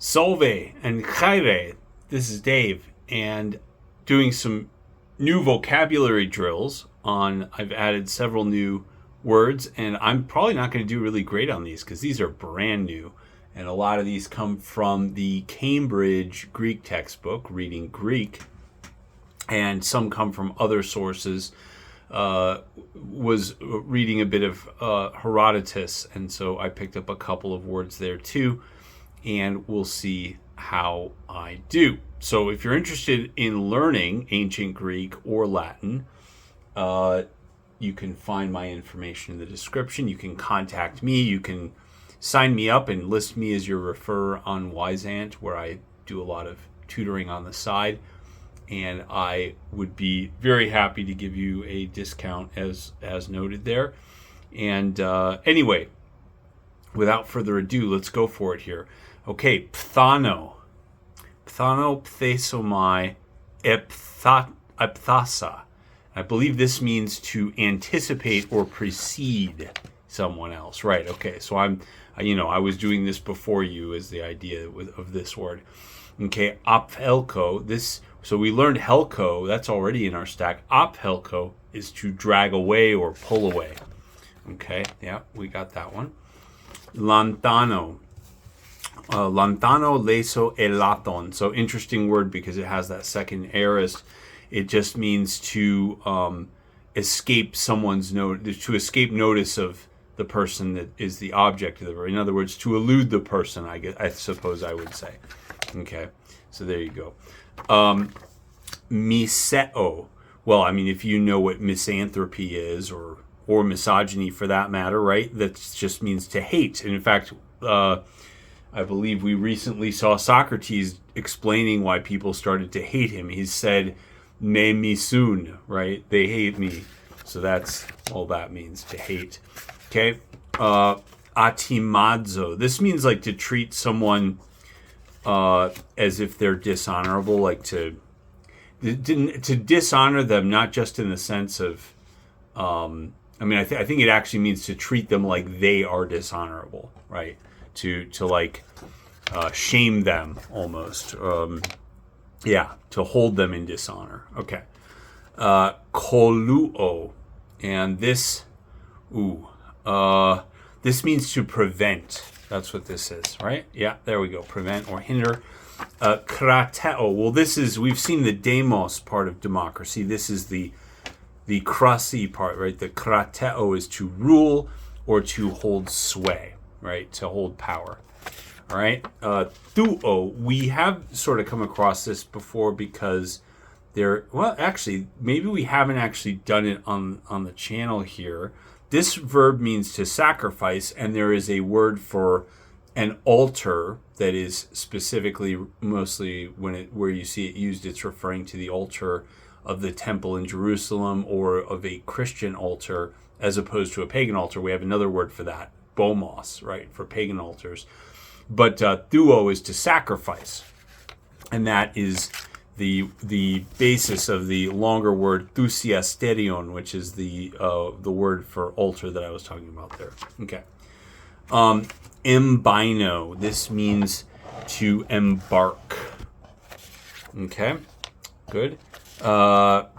Solve and chaire. This is Dave, and doing some new vocabulary drills on. I've added several new words, and I'm probably not going to do really great on these because these are brand new, and a lot of these come from the Cambridge Greek textbook, Reading Greek, and some come from other sources. Was reading a bit of Herodotus, and so I picked up a couple of words there too, and we'll see how I do. So if you're interested in learning ancient Greek or Latin, you can find my information in the description. You can contact me. You can sign me up and list me as your referrer on Wyzant, where I do a lot of tutoring on the side. And I would be very happy to give you a discount as noted there. And anyway, without further ado, let's go for it here. Okay, pthano. Pthano, pthesomai, epthasa. I believe this means to anticipate or precede someone else. Right, okay, so I was doing this before you is the idea of this word. Okay, aphelko, so we learned helko, that's already in our stack. Aphelko is to drag away or pull away. Okay, yeah, we got that one. Lantano. Lantano, leso, elaton. So interesting word because it has that second aorist. It just means to escape someone's notice, to escape notice of the person that is the object of the verb. In other words, to elude the person, I suppose I would say. Okay, so there you go. Miseo. Well, I mean, if you know what misanthropy is, or misogyny for that matter, right? That just means to hate. And in fact, I believe we recently saw Socrates explaining why people started to hate him. He said, "Me misun," right? They hate me. So that's all that means, to hate. Okay. Atimadzo. This means like to treat someone as if they're dishonorable, like to dishonor them, not just in the sense of, I think it actually means to treat them like they are dishonorable, right? To like shame them almost. To hold them in dishonor. Okay. Koluo. And this, this means to prevent. That's what this is, right? Yeah, there we go. Prevent or hinder. Krateo. Well, we've seen the demos part of democracy. This is the krasi part, right? The krateo is to rule or to hold sway, right? To hold power. All right. Thuo. We have sort of come across this before because actually, maybe we haven't actually done it on the channel here. This verb means to sacrifice, and there is a word for an altar that is specifically, mostly where you see it used, it's referring to the altar of the temple in Jerusalem or of a Christian altar as opposed to a pagan altar. We have another word for that, bomos, right, for pagan altars. But thuo is to sacrifice, and that is the basis of the longer word thusiasterion, which is the word for altar that I was talking about there. Okay. Embino. This means to embark. Okay. Good. Ptoso.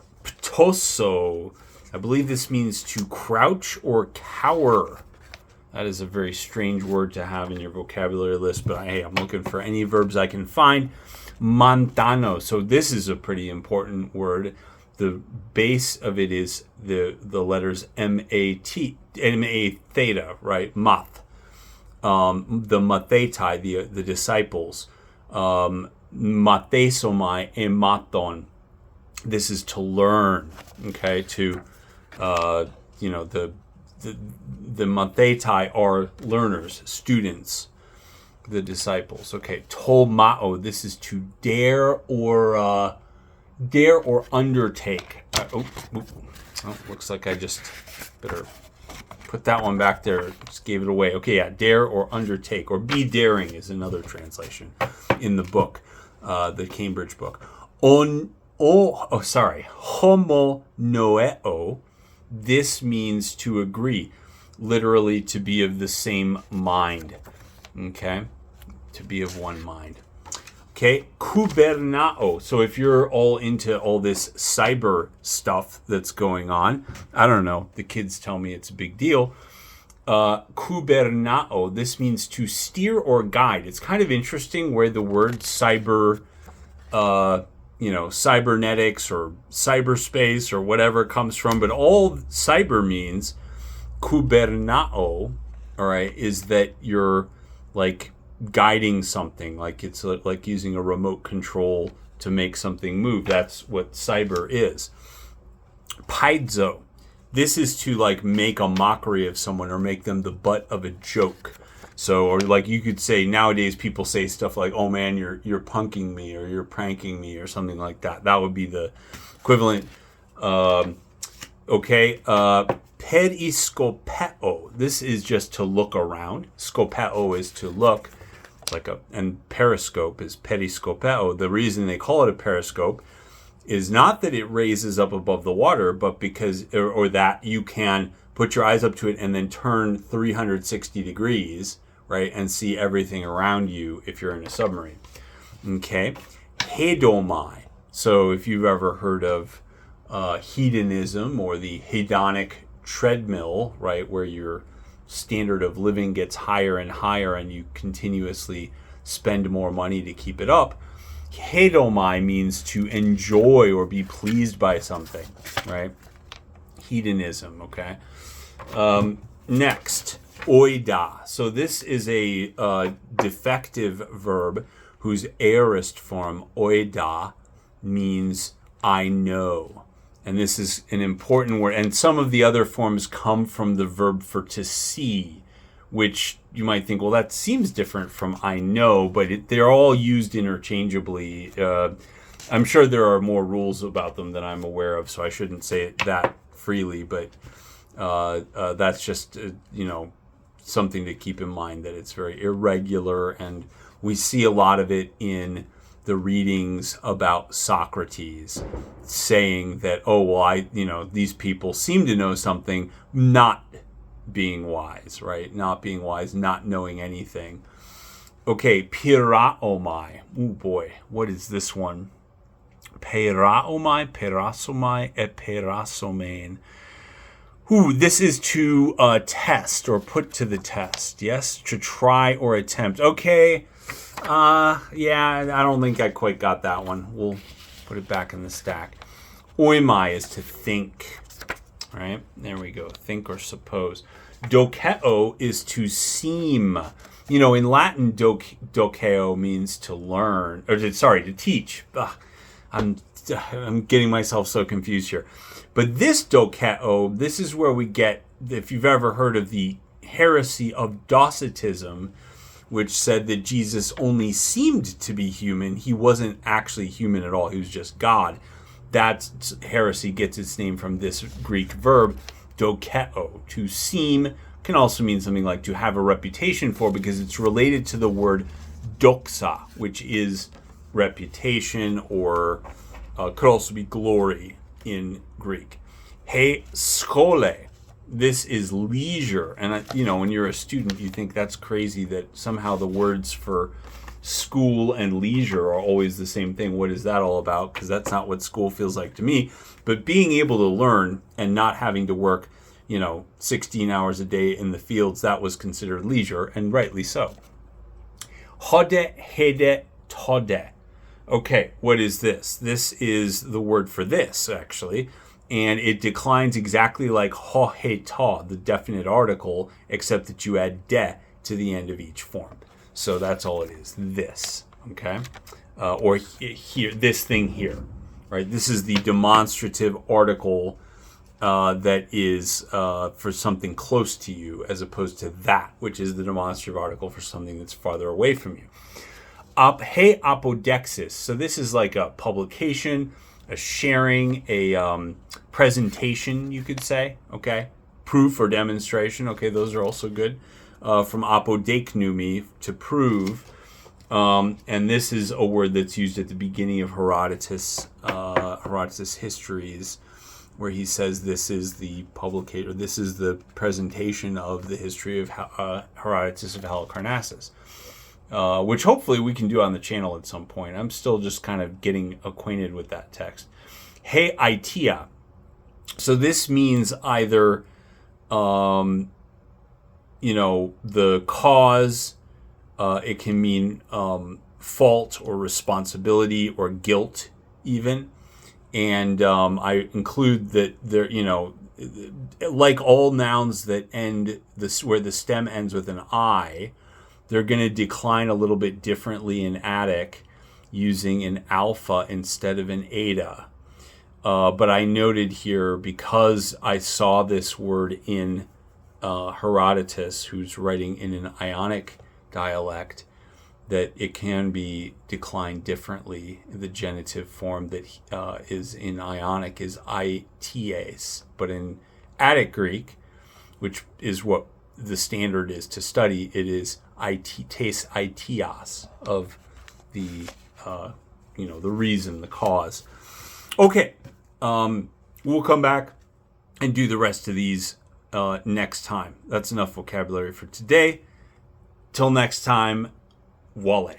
I believe this means to crouch or cower. That is a very strange word to have in your vocabulary list, but hey, I'm looking for any verbs I can find. Montano. So this is a pretty important word. The base of it is the letters M-A-T, M-A theta, right? Math. The mathetai, the disciples. Mathesomai and mathon. This is to learn, okay? To, the mathetai are learners, students. The disciples. Okay, tolmao. This is to dare or undertake. Looks like I just better put that one back there. Just gave it away. Okay, yeah, dare or undertake, or be daring is another translation in the book, the Cambridge book. Homo noeo. This means to agree, literally to be of the same mind. Okay, to be of one mind. Okay, kubernao. So if you're all into all this cyber stuff that's going on, I don't know, the kids tell me it's a big deal. Kubernao, this means to steer or guide. It's kind of interesting where the word cyber, cybernetics or cyberspace or whatever comes from, but all cyber means, kubernao, all right, is that you're like guiding something, like it's like using a remote control to make something move. That's what cyber is. Paizo, this is to like make a mockery of someone or make them the butt of a joke. So, or like you could say nowadays people say stuff like, "Oh man, you're punking me," or "You're pranking me," or something like that. That would be the equivalent. Periskopeo. This is just to look around. Skopeo is to look. And periscope is periskopeo. The reason they call it a periscope is not that it raises up above the water, but because, or that you can put your eyes up to it and then turn 360 degrees, right, and see everything around you if you're in a submarine. Okay, hedomai. So if you've ever heard of hedonism or the hedonic treadmill, right, where your standard of living gets higher and higher and you continuously spend more money to keep it up. Hedomai means to enjoy or be pleased by something, right? Hedonism, okay? Next, oida. So this is a defective verb whose aorist form, oida, means I know. And this is an important word. And some of the other forms come from the verb for to see, which you might think, well, that seems different from I know, but they're all used interchangeably. I'm sure there are more rules about them than I'm aware of, so I shouldn't say it that freely, but that's just, something to keep in mind, that it's very irregular, and we see a lot of it in the readings about Socrates, saying that, oh, well, these people seem to know something, not being wise, right? Not being wise, not knowing anything. Okay, piraomai. Oh boy, what is this one? Piraomai, perasomai, eperasomein. This is to test or put to the test, yes? To try or attempt. Okay. I don't think I quite got that one. We'll put it back in the stack. Oimai is to think. All right, there we go. Think or suppose. Dokeo is to seem. In Latin, dokeo means to learn, to teach. I'm getting myself so confused here. But this dokeo, this is where we get, if you've ever heard of the heresy of Docetism, which said that Jesus only seemed to be human. He wasn't actually human at all. He was just God. That heresy gets its name from this Greek verb, dokeo. To seem can also mean something like to have a reputation for, because it's related to the word doxa, which is reputation, or could also be glory in Greek. He skole. This is leisure. And, when you're a student, you think that's crazy that somehow the words for school and leisure are always the same thing. What is that all about? Because that's not what school feels like to me. But being able to learn and not having to work, 16 hours a day in the fields, that was considered leisure, and rightly so. Hode, hede, tode. Okay, what is this? This is the word for this, actually. And it declines exactly like ho, he, ta, the definite article, except that you add de to the end of each form. So that's all it is, this, okay? Or here, this thing here, right? This is the demonstrative article that is for something close to you, as opposed to that, which is the demonstrative article for something that's farther away from you. He apodexis. So this is like a publication, a sharing, a presentation, you could say, okay? Proof or demonstration, okay, those are also good. From apodeiknumi, to prove. And this is a word that's used at the beginning of Herodotus' histories, where he says this is the publication, or this is the presentation of the history of Herodotus of Halicarnassus. which hopefully we can do on the channel at some point. I'm still just kind of getting acquainted with that text. He aitia. So this means either, the cause. It can mean fault or responsibility or guilt, even. And I include that there, like all nouns that end this where the stem ends with an I, they're going to decline a little bit differently in Attic, using an alpha instead of an eta. But I noted here, because I saw this word in Herodotus, who's writing in an Ionic dialect, that it can be declined differently. The genitive form that is in Ionic is aities, but in Attic Greek, which is what the standard is to study, it is aites aitias, of the the reason, the cause. Okay, we'll come back and do the rest of these next time. That's enough vocabulary for today. Till next time, Wale.